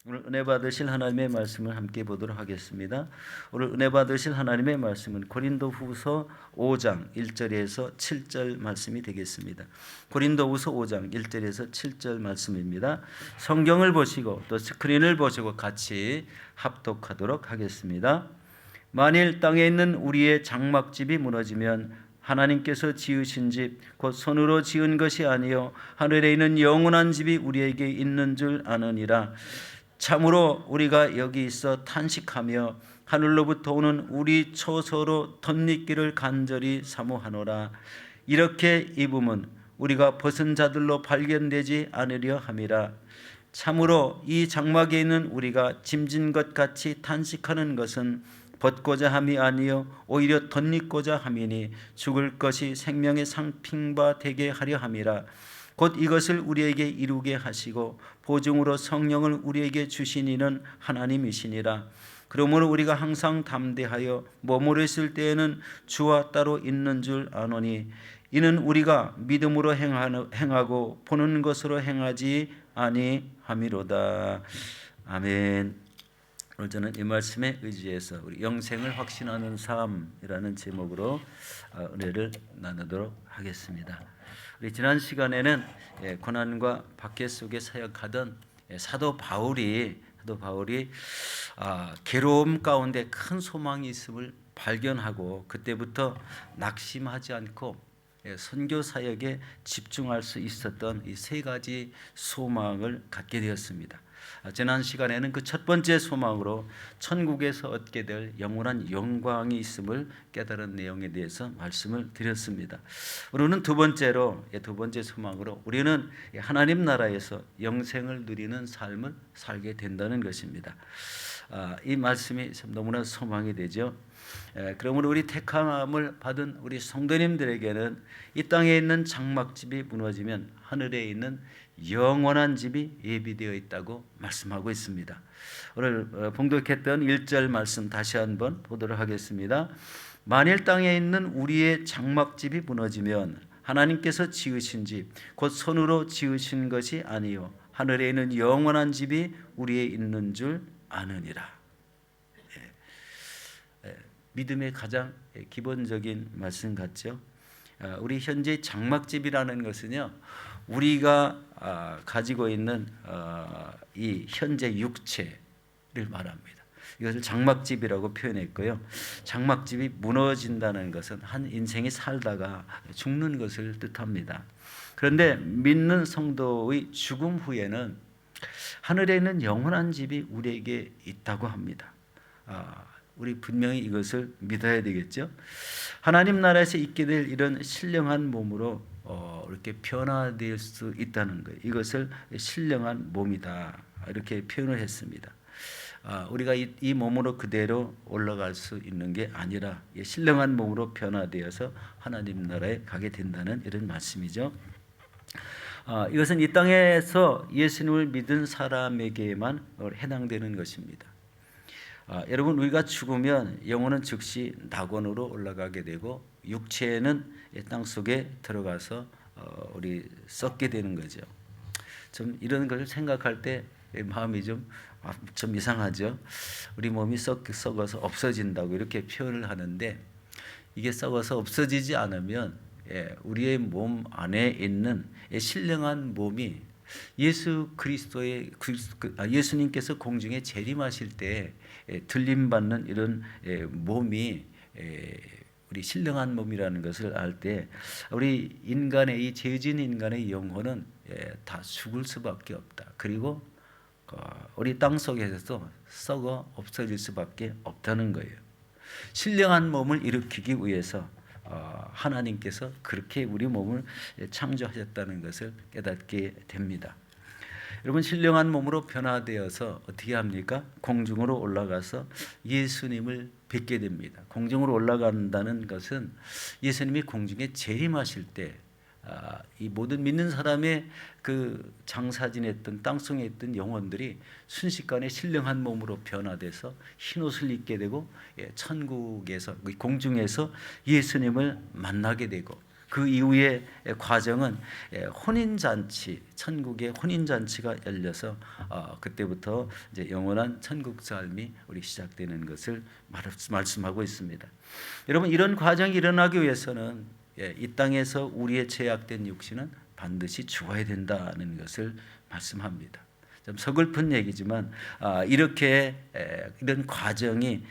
오늘 은혜 받으실 하나님의 말씀을 함께 보도록 하겠습니다. 오늘 은혜 받으실 하나님의 말씀은 고린도후서 5장 1절에서 7절 말씀이 되겠습니다. 고린도후서 5장 1절에서 7절 말씀입니다. 성경을 보시고 또 스크린을 보시고 같이 합독하도록 하겠습니다. 만일 땅에 있는 우리의 장막집이 무너지면 하나님께서 지으신 집 곧 손으로 지은 것이 아니요 하늘에 있는 영원한 집이 우리에게 있는 줄 아느니라. 참으로 우리가 여기 있어 탄식하며 하늘로부터 오는 우리 처소로 덧입기를 간절히 사모하노라. 이렇게 입음은 우리가 벗은 자들로 발견되지 않으려 함이라. 참으로 이 장막에 있는 우리가 짐진 것 같이 탄식하는 것은 벗고자 함이 아니요 오히려 덧입고자 함이니 죽을 것이 생명의 상핑바 되게 하려 함이라. 곧 이것을 우리에게 이루게 하시고 보증으로 성령을 우리에게 주신 이는 하나님이시니라. 그러므로 우리가 항상 담대하여 머무르 있을 때에는 주와 따로 있는 줄 아노니 이는 우리가 믿음으로 행하고 보는 것으로 행하지 아니함이로다. 아멘. 오늘 저는 이 말씀에 의지해서 우리 영생을 확신하는 삶이라는 제목으로 은혜를 나누도록 하겠습니다. 우리 지난 시간에는 고난과 박해 속에 사역하던 사도 바울이 괴로움 가운데 큰 소망이 있음을 발견하고 그때부터 낙심하지 않고 선교 사역에 집중할 수 있었던 이 세 가지 소망을 갖게 되었습니다. 지난 시간에는 그 첫 번째 소망으로 천국에서 얻게 될 영원한 영광이 있음을 깨달은 내용에 대해서 말씀을 드렸습니다. 오늘은 두 번째 소망으로 우리는 하나님 나라에서 영생을 누리는 삶을 살게 된다는 것입니다. 이 말씀이 참 너무나 소망이 되죠. 그러므로 우리 택함을 받은 우리 성도님들에게는 이 땅에 있는 장막집이 무너지면 하늘에 있는 영원한 집이 예비되어 있다고 말씀하고 있습니다. 오늘 봉독했던 1절 말씀 다시 한번 보도록 하겠습니다. 만일 땅에 있는 우리의 장막집이 무너지면 하나님께서 지으신 집 곧 손으로 지으신 것이 아니요 하늘에 있는 영원한 집이 우리에 있는 줄 아느니라. 믿음의 가장 기본적인 말씀 같죠. 우리 현재 장막집이라는 것은요, 우리가 가지고 있는 이 현재 육체를 말합니다. 이것을 장막집이라고 표현했고요. 장막집이 무너진다는 것은 한 인생이 살다가 죽는 것을 뜻합니다. 그런데 믿는 성도의 죽음 후에는 하늘에 있는 영원한 집이 우리에게 있다고 합니다. 우리 분명히 이것을 믿어야 되겠죠. 하나님 나라에서 있게 될 이런 신령한 몸으로 이렇게 변화될 수 있다는 거예요. 이것을 신령한 몸이다 이렇게 표현을 했습니다. 우리가 이 몸으로 그대로 올라갈 수 있는 게 아니라 신령한 몸으로 변화되어서 하나님 나라에 가게 된다는 이런 말씀이죠. 이것은 이 땅에서 예수님을 믿은 사람에게만 해당되는 것입니다. 여러분, 우리가 죽으면 영혼은 즉시 낙원으로 올라가게 되고 육체는 땅 속에 들어가서 우리 썩게 되는 거죠. 좀 이런 걸 생각할 때 마음이 좀 이상하죠. 우리 몸이 썩어서 없어진다고 이렇게 표현을 하는데 이게 썩어서 없어지지 않으면 우리의 몸 안에 있는 신령한 몸이 예수님께서 공중에 재림하실 때 들림받는 이런 몸이 우리 신령한 몸이라는 것을 알 때 우리 인간의 이 죄진 인간의 영혼은 다 죽을 수밖에 없다. 그리고 우리 땅 속에서 썩어 없어질 수밖에 없다는 거예요. 신령한 몸을 일으키기 위해서 하나님께서 그렇게 우리 몸을 창조하셨다는 것을 깨닫게 됩니다. 여러분, 신령한 몸으로 변화되어서 어떻게 합니까? 공중으로 올라가서 예수님을 뵙게 됩니다. 공중으로 올라간다는 것은 예수님이 공중에 재림하실 때 이 모든 믿는 사람의 그 장사지냈던 땅속에 있던 영혼들이 순식간에 신령한 몸으로 변화돼서 흰옷을 입게 되고 천국에서 공중에서 예수님을 만나게 되고 그 이후의 과정은 혼인잔치, 천국의 혼인잔치가 열려서 그때부터 이제 영원한 천국 삶이 우리 시작되는 것을 말씀하고 있습니다. 여러분, 이런 과정이 일어나기 위해서는 이 땅에서 우리의 죄악된 육신은 반드시 죽어야 된다는 것을 말씀합니다. 좀 서글픈 얘기지만 이렇게 이런 과정이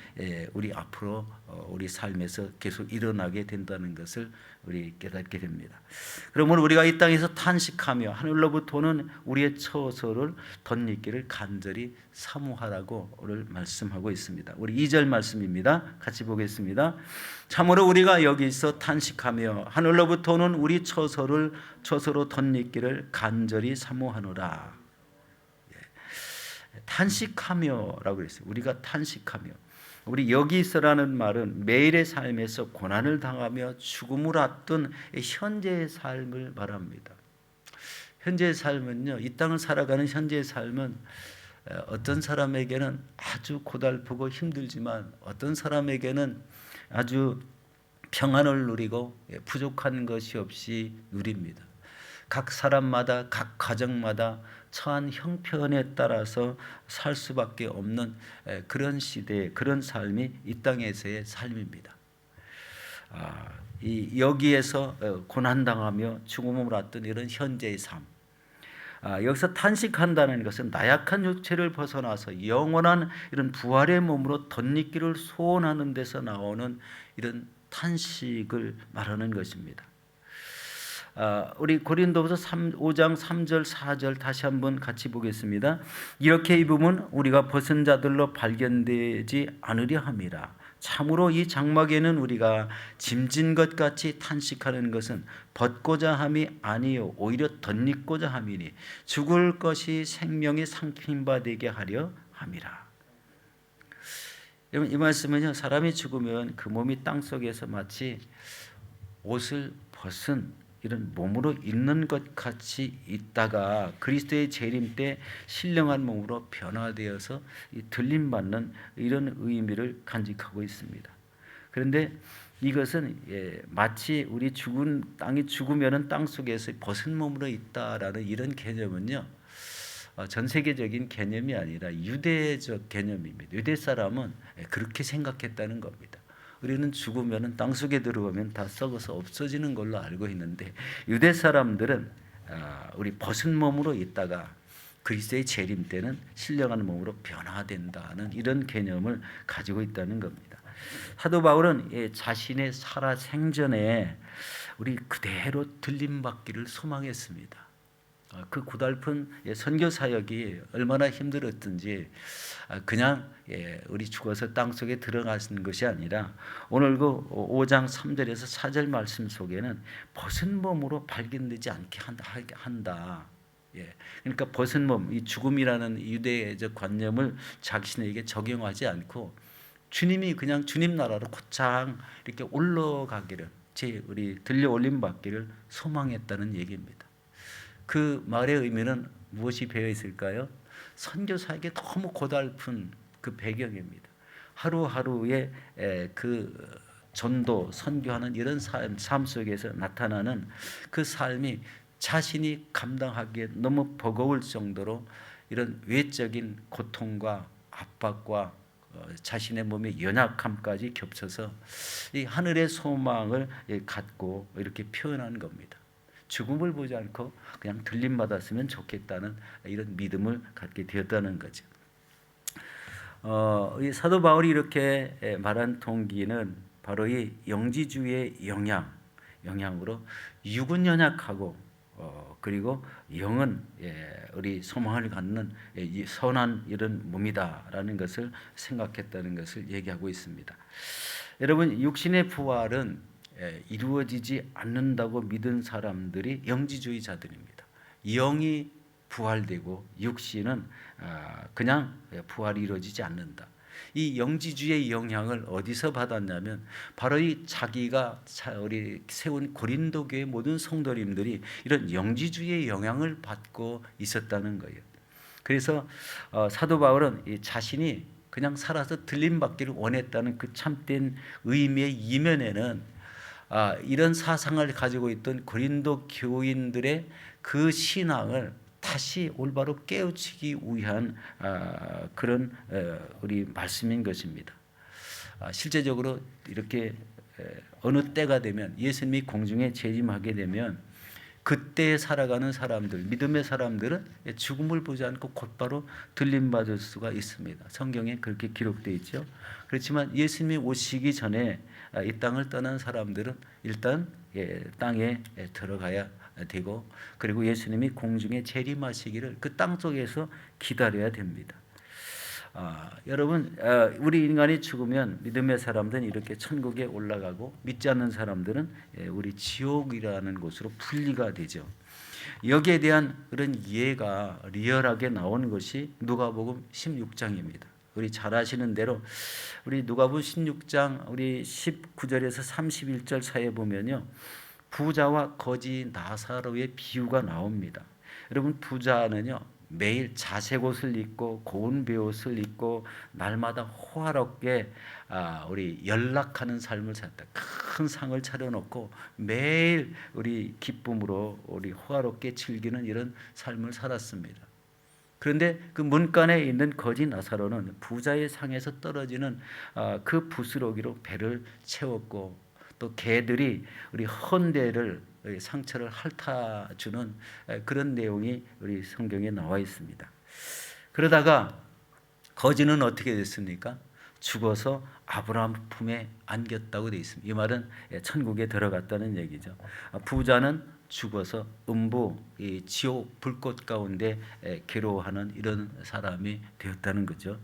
우리 앞으로 우리 삶에서 계속 일어나게 된다는 것을 우리 깨닫게 됩니다. 그러면 우리가 이 땅에서 탄식하며 하늘로부터 오는 우리의 처소를 덧입기를 간절히 사모하라고 오늘 말씀하고 있습니다. 우리 2절 말씀입니다. 같이 보겠습니다. 참으로 우리가 여기서 탄식하며 하늘로부터 오는 우리 처소로 덧입기를 간절히 사모하노라. 탄식하며라고 그랬어요. 우리가 탄식하며. 우리 여기서라는 말은 매일의 삶에서 고난을 당하며 죽음을 앞둔 현재의 삶을 말합니다. 현재의 삶은요, 이 땅을 살아가는 현재의 삶은 어떤 사람에게는 아주 고달프고 힘들지만 어떤 사람에게는 아주 평안을 누리고 부족한 것이 없이 누립니다. 각 사람마다, 각 가정마다 처한 형편에 따라서 살 수밖에 없는 그런 시대, 그런 삶이 이 땅에서의 삶입니다. 여기에서 고난당하며 죽음을 앞둔 이런 현재의 삶. 여기서 탄식한다는 것은 나약한 육체를 벗어나서 영원한 이런 부활의 몸으로 덧입기를 소원하는 데서 나오는 이런 탄식을 말하는 것입니다. 우리 고린도후서 5장 3절 4절 다시 한번 같이 보겠습니다. 이렇게 입으면 우리가 벗은 자들로 발견되지 않으려 함이라. 참으로 이 장막에는 우리가 짐진 것 같이 탄식하는 것은 벗고자 함이 아니요 오히려 덧입고자 함이니 죽을 것이 생명의 삼킨 바 되게 하려 함이라. 여러분, 이 말씀은요, 사람이 죽으면 그 몸이 땅 속에서 마치 옷을 벗은 이런 몸으로 있는 것 같이 있다가 그리스도의 재림 때 신령한 몸으로 변화되어서 들림받는 이런 의미를 간직하고 있습니다. 그런데 이것은 마치 우리 죽은 땅이 죽으면은 땅 속에서 벗은 몸으로 있다라는 이런 개념은요, 전 세계적인 개념이 아니라 유대적 개념입니다. 유대 사람은 그렇게 생각했다는 겁니다. 우리는 죽으면 땅속에 들어오면 다 썩어서 없어지는 걸로 알고 있는데 유대 사람들은 우리 벗은 몸으로 있다가 그리스도의 재림 때는 신령한 몸으로 변화된다는 이런 개념을 가지고 있다는 겁니다. 사도 바울은 자신의 살아 생전에 우리 그대로 들림받기를 소망했습니다. 그 고달픈 선교 사역이 얼마나 힘들었든지 그냥 우리 죽어서 땅속에 들어가신 것이 아니라 오늘 그 5장 3절에서 4절 말씀 속에는 벗은 몸으로 발견되지 않게 한다. 그러니까 벗은 몸, 이 죽음이라는 유대적 관념을 자신에게 적용하지 않고 주님이 그냥 주님 나라로 곧장 이렇게 올라가기를, 우리 들려 올림 받기를 소망했다는 얘기입니다. 그 말의 의미는 무엇이 배어 있을까요? 선교사에게 너무 고달픈 그 배경입니다. 하루하루의 그 전도, 선교하는 이런 삶 속에서 나타나는 그 삶이 자신이 감당하기에 너무 버거울 정도로 이런 외적인 고통과 압박과 자신의 몸의 연약함까지 겹쳐서 이 하늘의 소망을 갖고 이렇게 표현한 겁니다. 죽음을 보지 않고 그냥 들림받았으면 좋겠다는 이런 믿음을 갖게 되었다는 거죠. 이 사도 바울이 이렇게 말한 동기는 바로 이 영지주의의 영향으로 육은 연약하고 그리고 영은 우리 소망을 갖는 선한 이런 몸이다라는 것을 생각했다는 것을 얘기하고 있습니다. 여러분, 육신의 부활은 이루어지지 않는다고 믿은 사람들이 영지주의자들입니다. 영이 부활되고 육신은 그냥 부활이 이루어지지 않는다. 이 영지주의의 영향을 어디서 받았냐면 바로 이 자기가 우리 세운 고린도 교회 모든 성도님들이 이런 영지주의의 영향을 받고 있었다는 거예요. 그래서 사도 바울은 자신이 그냥 살아서 들림받기를 원했다는 그 참된 의미의 이면에는 이런 사상을 가지고 있던 고린도 교인들의 그 신앙을 다시 올바로 깨우치기 위한 그런 우리 말씀인 것입니다. 실제적으로 이렇게 어느 때가 되면 예수님이 공중에 재림하게 되면 그때 살아가는 사람들, 믿음의 사람들은 죽음을 보지 않고 곧바로 들림받을 수가 있습니다. 성경에 그렇게 기록되어 있죠. 그렇지만 예수님이 오시기 전에 이 땅을 떠난 사람들은 일단 땅에 들어가야 되고, 그리고 예수님이 공중에 재림하시기를 그 땅 속에서 기다려야 됩니다. 여러분, 우리 인간이 죽으면 믿음의 사람들은 이렇게 천국에 올라가고, 믿지 않는 사람들은 우리 지옥이라는 곳으로 분리가 되죠. 여기에 대한 그런 이해가 리얼하게 나온 것이 누가복음 16장입니다. 우리 잘 아시는 대로 우리 누가복음 16장 우리 19절에서 31절 사이에 보면요, 부자와 거지 나사로의 비유가 나옵니다. 여러분, 부자는요 매일 자색 옷을 입고 고운 베옷을 입고 날마다 호화롭게 우리 연락하는 삶을 살았다. 큰 상을 차려놓고 매일 우리 기쁨으로 우리 호화롭게 즐기는 이런 삶을 살았습니다. 그런데 그 문간에 있는 거지 나사로는 부자의 상에서 떨어지는 그 부스러기로 배를 채웠고, 또 개들이 우리 헌대를 상처를 핥아주는 그런 내용이 우리 성경에 나와 있습니다. 그러다가 거지는 어떻게 됐습니까? 죽어서 아브라함 품에 안겼다고 되어 있습니다. 이 말은 천국에 들어갔다는 얘기죠. 부자는 죽어서 음부 이 지옥 불꽃 가운데 괴로워하는 이런 사람이 되었다는 거죠.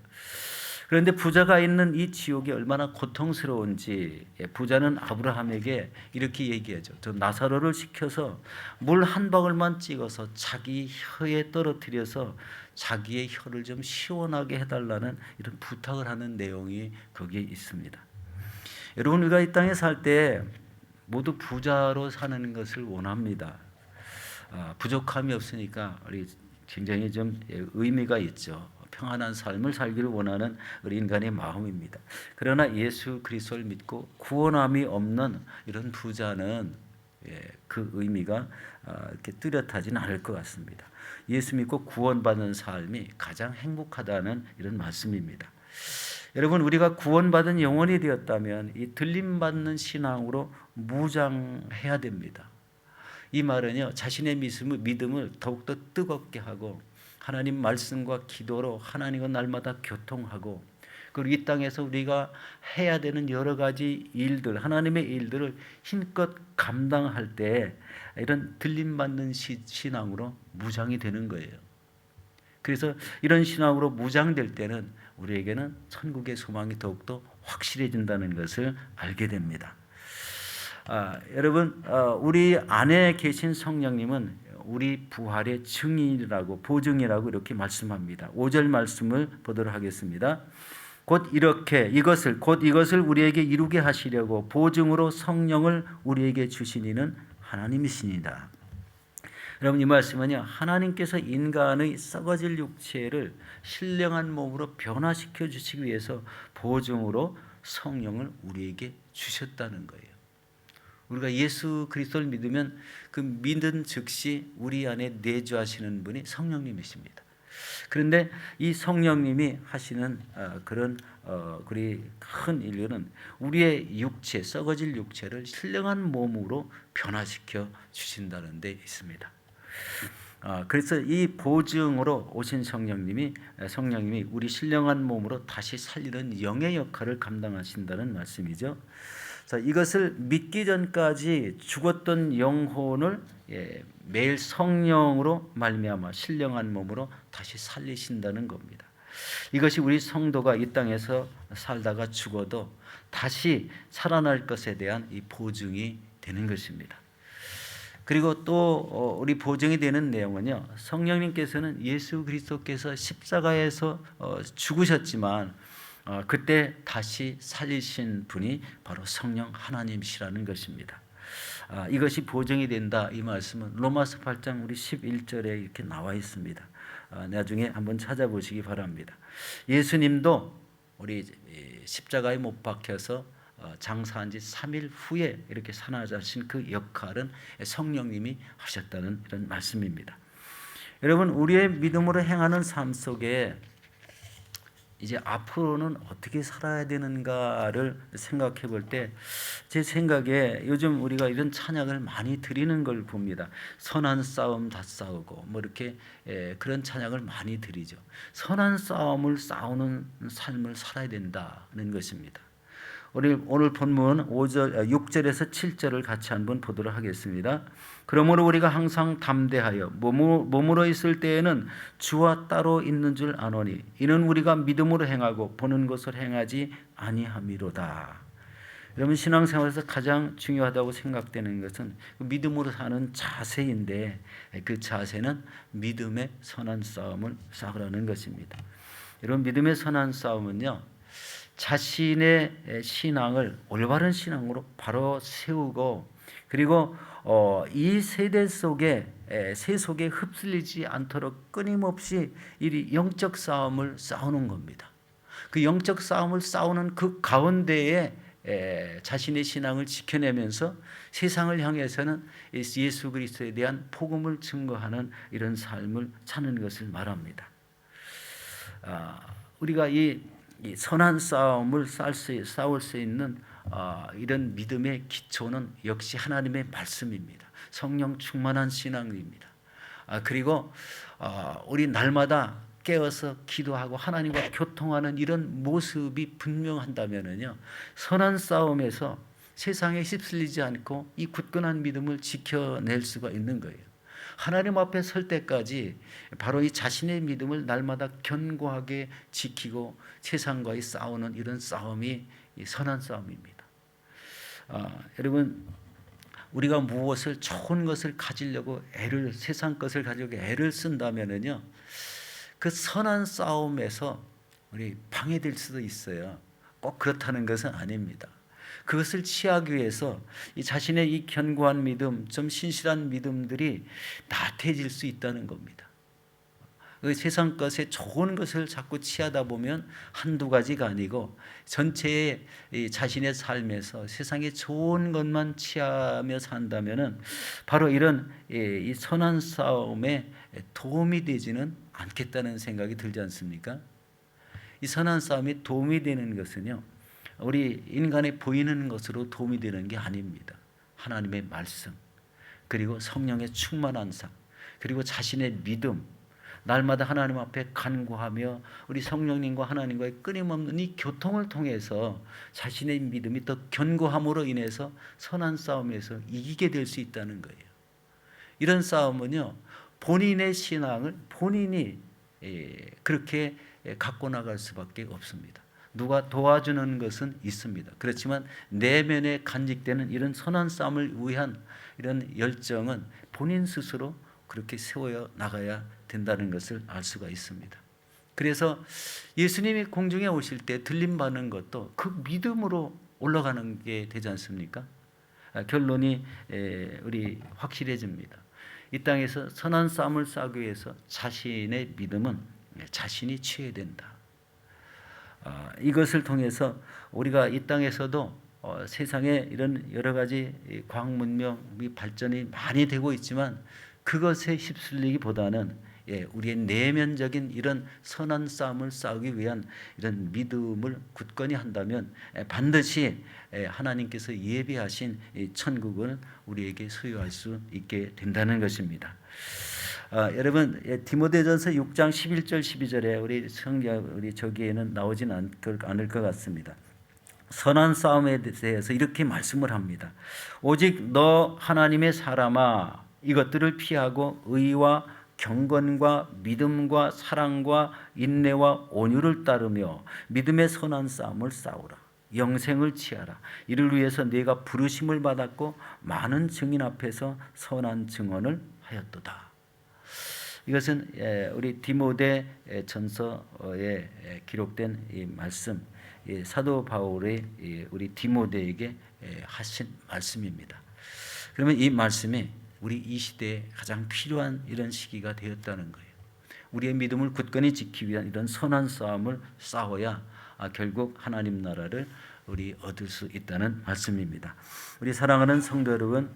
그런데 부자가 있는 이 지옥이 얼마나 고통스러운지 부자는 아브라함에게 이렇게 얘기하죠. 저 나사로를 시켜서 물 한 방울만 찍어서 자기 혀에 떨어뜨려서 자기의 혀를 좀 시원하게 해달라는 이런 부탁을 하는 내용이 거기에 있습니다. 여러분, 우리가 이 땅에 살 때 모두 부자로 사는 것을 원합니다. 부족함이 없으니까 우리 굉장히 좀 의미가 있죠. 평안한 삶을 살기를 원하는 우리 인간의 마음입니다. 그러나 예수 그리스도를 믿고 구원함이 없는 이런 부자는 그 의미가 이렇게 뚜렷하지는 않을 것 같습니다. 예수 믿고 구원받는 삶이 가장 행복하다는 이런 말씀입니다. 여러분, 우리가 구원받은 영혼이 되었다면 이 들림받는 신앙으로 무장해야 됩니다. 이 말은요, 자신의 믿음을 더욱더 뜨겁게 하고 하나님 말씀과 기도로 하나님과 날마다 교통하고, 그리고 이 땅에서 우리가 해야 되는 여러 가지 일들, 하나님의 일들을 힘껏 감당할 때 이런 들림받는 신앙으로 무장이 되는 거예요. 그래서 이런 신앙으로 무장될 때는 우리에게는 천국의 소망이 더욱더 확실해진다는 것을 알게 됩니다. 여러분, 우리 안에 계신 성령님은 우리 부활의 증인이라고, 보증이라고 이렇게 말씀합니다. 5절 말씀을 보도록 하겠습니다. 곧 이것을 우리에게 이루게 하시려고 보증으로 성령을 우리에게 주신 이는 하나님이시니라. 여러분, 이 말씀은요, 하나님께서 인간의 썩어질 육체를 신령한 몸으로 변화시켜 주시기 위해서 보증으로 성령을 우리에게 주셨다는 거예요. 우리가 예수 그리스도를 믿으면 그 믿은 즉시 우리 안에 내주하시는 분이 성령님이십니다. 그런데 이 성령님이 하시는 그런 우리 큰 일은 우리의 육체, 썩어질 육체를 신령한 몸으로 변화시켜 주신다는 데 있습니다. 그래서 이 보증으로 오신 성령님이 우리 신령한 몸으로 다시 살리는 영의 역할을 감당하신다는 말씀이죠. 자, 이것을 믿기 전까지 죽었던 영혼을 매일 성령으로 말미암아 신령한 몸으로 다시 살리신다는 겁니다. 이것이 우리 성도가 이 땅에서 살다가 죽어도 다시 살아날 것에 대한 이 보증이 되는 것입니다. 그리고 또 우리 보증이 되는 내용은요, 성령님께서는 예수 그리스도께서 십자가에서 죽으셨지만 그때 다시 살리신 분이 바로 성령 하나님이시라는 것입니다. 이것이 보증이 된다, 이 말씀은 로마서 8장 우리 11절에 이렇게 나와 있습니다. 나중에 한번 찾아보시기 바랍니다. 예수님도 우리 십자가에 못 박혀서 장사한 지 3일 후에 이렇게 산화하신 그 역할은 성령님이 하셨다는 이런 말씀입니다. 여러분, 우리의 믿음으로 행하는 삶 속에 이제 앞으로는 어떻게 살아야 되는가를 생각해 볼 때 제 생각에 요즘 우리가 이런 찬양을 많이 드리는 걸 봅니다. 선한 싸움 다 싸우고 뭐 이렇게 그런 찬양을 많이 드리죠. 선한 싸움을 싸우는 삶을 살아야 된다는 것입니다. 오늘 본문 6절에서 7절을 같이 한번 보도록 하겠습니다. 그러므로 우리가 항상 담대하여 몸으로 있을 때에는 주와 따로 있는 줄 아노니 이는 우리가 믿음으로 행하고 보는 것을 행하지 아니함이로다. 여러분, 신앙생활에서 가장 중요하다고 생각되는 것은 믿음으로 사는 자세인데 그 자세는 믿음의 선한 싸움을 싸우라는 것입니다. 여러분, 믿음의 선한 싸움은요, 자신의 신앙을 올바른 신앙으로 바로 세우고 그리고 이 세대 속에 세속에 흡수리지 않도록 끊임없이 이 영적 싸움을 싸우는 겁니다. 그 영적 싸움을 싸우는 그 가운데에 자신의 신앙을 지켜내면서 세상을 향해서는 예수 그리스도에 대한 복음을 증거하는 이런 삶을 찾는 것을 말합니다. 우리가 이 선한 싸움을 싸울 수 있는 이런 믿음의 기초는 역시 하나님의 말씀입니다. 성령 충만한 신앙입니다. 그리고 우리 날마다 깨어서 기도하고 하나님과 교통하는 이런 모습이 분명한다면요, 선한 싸움에서 세상에 휩쓸리지 않고 이 굳건한 믿음을 지켜낼 수가 있는 거예요. 하나님 앞에 설 때까지 바로 이 자신의 믿음을 날마다 견고하게 지키고 세상과의 싸우는 이런 싸움이 선한 싸움입니다. 여러분, 우리가 무엇을 좋은 것을 가지려고 세상 것을 가지려고 애를 쓴다면은요, 그 선한 싸움에서 우리 방해될 수도 있어요. 꼭 그렇다는 것은 아닙니다. 그것을 취하기 위해서 이 자신의 이 견고한 믿음, 좀 신실한 믿음들이 나태해질 수 있다는 겁니다. 그 세상 것에 좋은 것을 자꾸 취하다 보면 한두 가지가 아니고 전체의 자신의 삶에서 세상에 좋은 것만 취하며 산다면은 바로 이런 이 선한 싸움에 도움이 되지는 않겠다는 생각이 들지 않습니까? 이 선한 싸움이 도움이 되는 것은요, 우리 인간에 보이는 것으로 도움이 되는 게 아닙니다. 하나님의 말씀, 그리고 성령의 충만한 삶, 그리고 자신의 믿음, 날마다 하나님 앞에 간구하며 우리 성령님과 하나님과의 끊임없는 이 교통을 통해서 자신의 믿음이 더 견고함으로 인해서 선한 싸움에서 이기게 될 수 있다는 거예요. 이런 싸움은요, 본인의 신앙을 본인이 그렇게 갖고 나갈 수밖에 없습니다. 누가 도와주는 것은 있습니다. 그렇지만 내면에 간직되는 이런 선한 싸움을 위한 이런 열정은 본인 스스로 그렇게 세워 나가야 된다는 것을 알 수가 있습니다. 그래서 예수님이 공중에 오실 때 들림받는 것도 그 믿음으로 올라가는 게 되지 않습니까? 결론이 우리 확실해집니다. 이 땅에서 선한 싸움을 싸기 위해서 자신의 믿음은 자신이 취해야 된다. 이것을 통해서 우리가 이 땅에서도 세상에 이런 여러 가지 과학 문명이 발전이 많이 되고 있지만 그것에 휩쓸리기보다는 우리의 내면적인 이런 선한 싸움을 싸우기 위한 이런 믿음을 굳건히 한다면 반드시 하나님께서 예비하신 천국을 우리에게 소유할 수 있게 된다는 것입니다. 여러분, 디모데전서 6장 11절 12절에 우리 저기에는 나오진 않을 것 같습니다. 선한 싸움에 대해서 이렇게 말씀을 합니다. 오직 너 하나님의 사람아, 이것들을 피하고 의와 경건과 믿음과 사랑과 인내와 온유를 따르며 믿음의 선한 싸움을 싸우라. 영생을 취하라. 이를 위해서 네가 부르심을 받았고 많은 증인 앞에서 선한 증언을 하였도다. 이것은 우리 디모데 전서에 기록된 이 말씀, 사도 바울의 우리 디모데에게 하신 말씀입니다. 그러면 이 말씀이 우리 이 시대에 가장 필요한 이런 시기가 되었다는 거예요. 우리의 믿음을 굳건히 지키기 위한 이런 선한 싸움을 싸워야 결국 하나님 나라를 우리 얻을 수 있다는 말씀입니다. 우리 사랑하는 성도 여러분,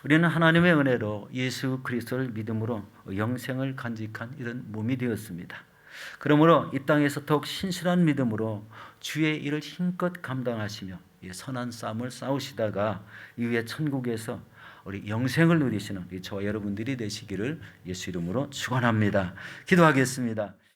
우리는 하나님의 은혜로 예수 그리스도를 믿음으로 영생을 간직한 이런 몸이 되었습니다. 그러므로 이 땅에서 더욱 신실한 믿음으로 주의 일을 힘껏 감당하시며 선한 싸움을 싸우시다가 이후에 천국에서 우리 영생을 누리시는 저와 여러분들이 되시기를 예수 이름으로 축원합니다. 기도하겠습니다.